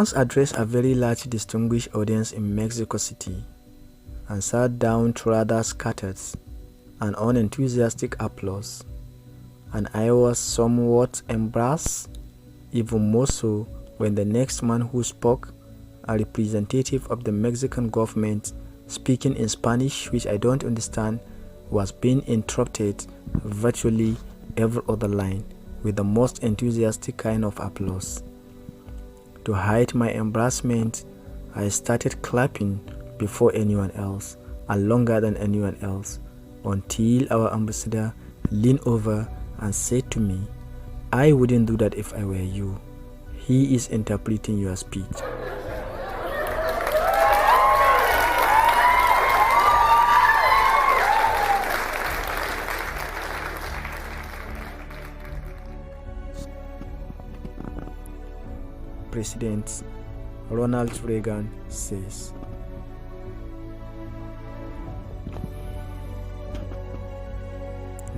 once addressed a very large distinguished audience in Mexico City and sat down to rather scattered and unenthusiastic applause, and I was somewhat embarrassed, even more so when the next man who spoke, a representative of the Mexican government speaking in Spanish which I don't understand, was being interrupted virtually every other line with the most enthusiastic kind of applause. To hide my embarrassment, I started clapping before anyone else and longer than anyone else until our ambassador leaned over and said to me, "I wouldn't do that if I were you. He is interpreting your speech." President Ronald Reagan says.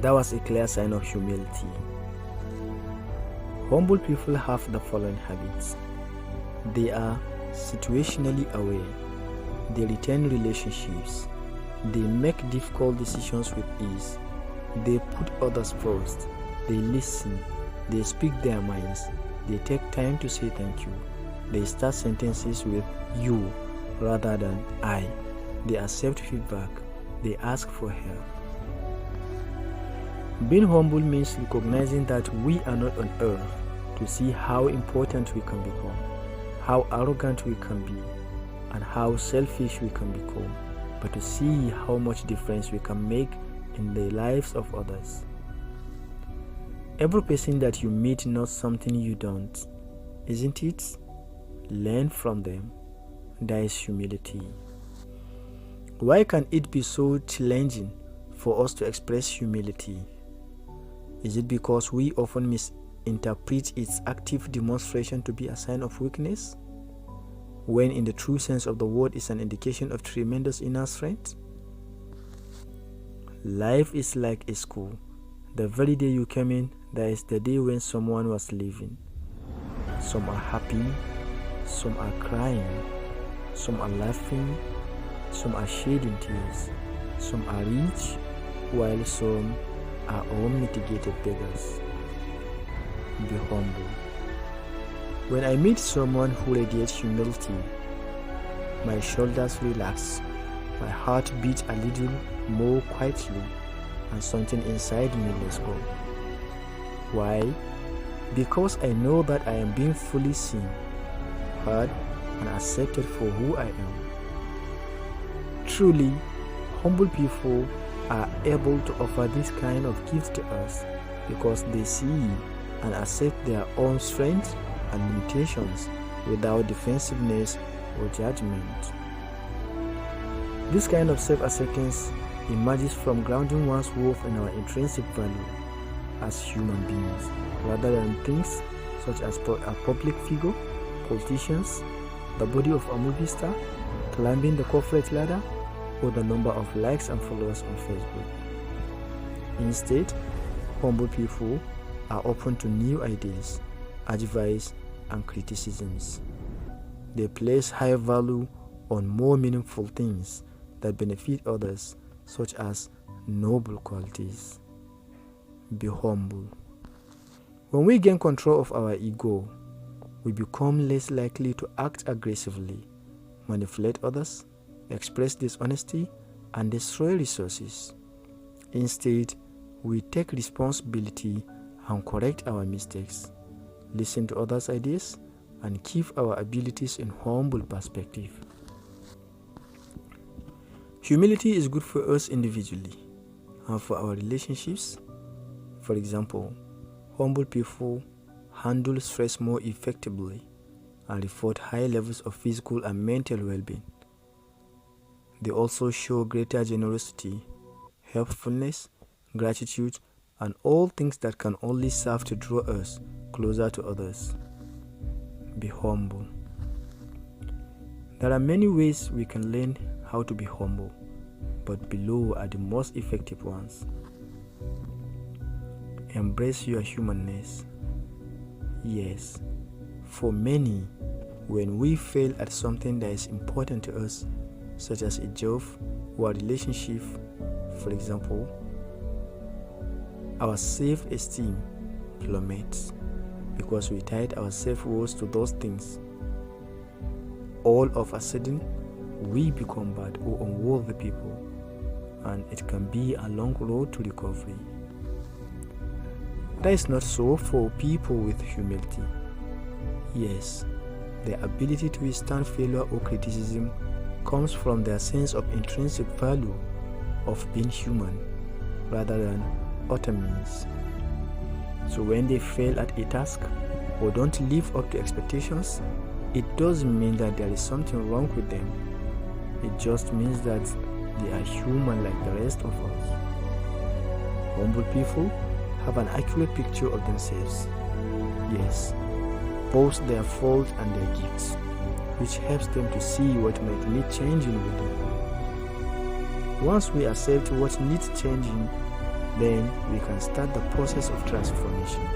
That was a clear sign of humility. Humble people have the following habits. They are situationally aware. They retain relationships. They make difficult decisions with ease. They put others first. They listen. They speak their minds. They take time to say thank you. They start sentences with you rather than I. They accept feedback. They ask for help. Being humble means recognizing that we are not on earth to see how important we can become, how arrogant we can be, and how selfish we can become, but to see how much difference we can make in the lives of others. Every person that you meet knows something you don't, isn't it? Learn from them. That is humility. Why can it be so challenging for us to express humility? Is it because we often misinterpret its active demonstration to be a sign of weakness, when in the true sense of the word is an indication of tremendous inner strength? Life is like a school. The very day you came in, that is the day when someone was leaving. Some are happy, some are crying, some are laughing, some are shedding tears, some are rich, while some are unmitigated beggars. Be humble. When I meet someone who radiates humility, my shoulders relax, my heart beats a little more quietly, and something inside me lets go. Why? Because I know that I am being fully seen, heard, and accepted for who I am. Truly, humble people are able to offer this kind of gift to us because they see and accept their own strengths and limitations without defensiveness or judgment. This kind of self-acceptance emerges from grounding one's worth in our intrinsic value as human beings, rather than things such as a public figure, politicians, the body of a movie star, climbing the corporate ladder, or the number of likes and followers on Facebook. Instead, humble people are open to new ideas, advice, and criticisms. They place high value on more meaningful things that benefit others, such as noble qualities. Be humble. When we gain control of our ego, we become less likely to act aggressively, manipulate others, express dishonesty, and destroy resources. Instead, we take responsibility and correct our mistakes, listen to others' ideas, and keep our abilities in humble perspective. Humility is good for us individually and for our relationships. For example, humble people handle stress more effectively and report high levels of physical and mental well-being. They also show greater generosity, helpfulness, gratitude, and all things that can only serve to draw us closer to others. Be humble. There are many ways we can learn how to be humble, but below are the most effective ones. Embrace your humanness. Yes, for many, When we fail at something that is important to us, such as a job or a relationship, for example, our self-esteem plummets because we tied our self-worth to those things. All of a sudden, we become bad or unworthy people, and it can be a long road to recovery. That is not so for people with humility. Yes, their ability to withstand failure or criticism comes from their sense of intrinsic value of being human rather than other means. So when they fail at a task or don't live up to expectations, it doesn't mean that there is something wrong with them. It just means that they are human like the rest of us. Humble people have an accurate picture of themselves. Yes, both their faults and their gifts, which helps them to see what might need changing with them. Once we accept what needs changing, then we can start the process of transformation.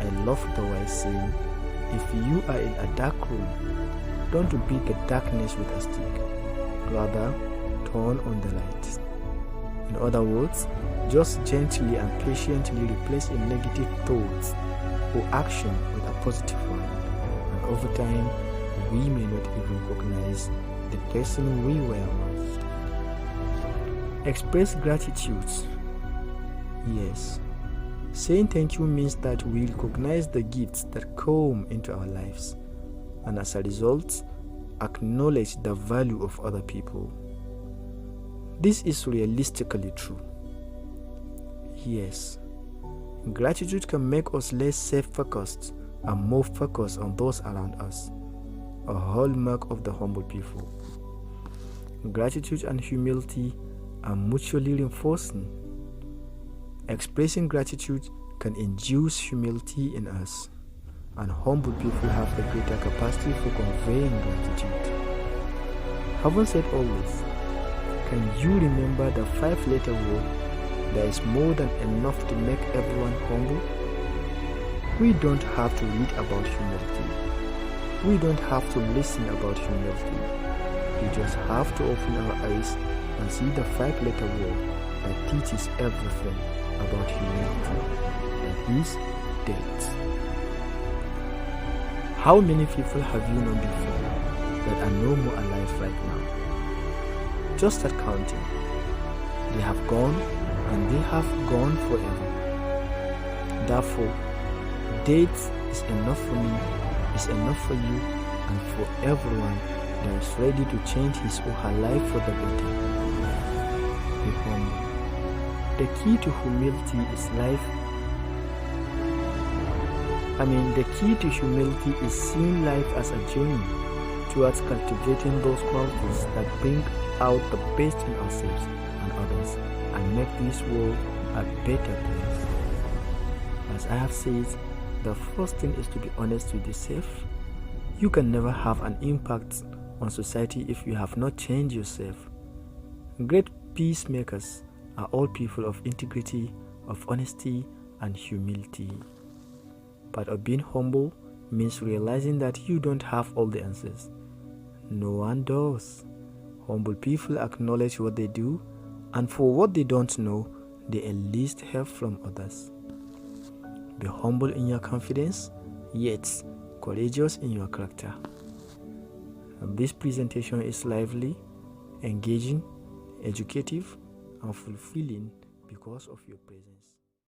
I love the wise saying, if you are in a dark room, don't beat the darkness with a stick. Rather, turn on the light. In other words, just gently and patiently replace a negative thought or action with a positive one. And over time, we may not even recognize the person we were once. Express gratitude. Yes. Saying thank you means that we recognize the gifts that come into our lives, and as a result, acknowledge the value of other people. This is realistically true. Yes, gratitude can make us less self-focused and more focused on those around us, a hallmark of the humble people. Gratitude and humility are mutually reinforcing. Expressing gratitude can induce humility in us, and humble people have the greater capacity for conveying gratitude. Having said all this, can you remember the 5-letter word that is more than enough to make everyone humble? We don't have to read about humility. We don't have to listen about humility. We just have to open our eyes and see the 5-letter word that teaches everything about humility, that is death. How many people have you known before that are no more alive right now? Just at counting. They have gone, and they have gone forever. Therefore, death is enough for me, is enough for you, and for everyone that is ready to change his or her life for the better. Be humble. The key to humility is the key to humility is seeing life as a journey towards cultivating those qualities that bring out the best in ourselves and others and make this world a better place. As I have said, the first thing is to be honest with yourself. You can never have an impact on society if you have not changed yourself. Great peacemakers are all people of integrity, of honesty, and humility. But of being humble means realizing that you don't have all the answers. No one does. Humble people acknowledge what they do, and for what they don't know, they enlist help from others. Be humble in your confidence, yet courageous in your character. This presentation is lively, engaging, educative, and fulfilling because of your presence.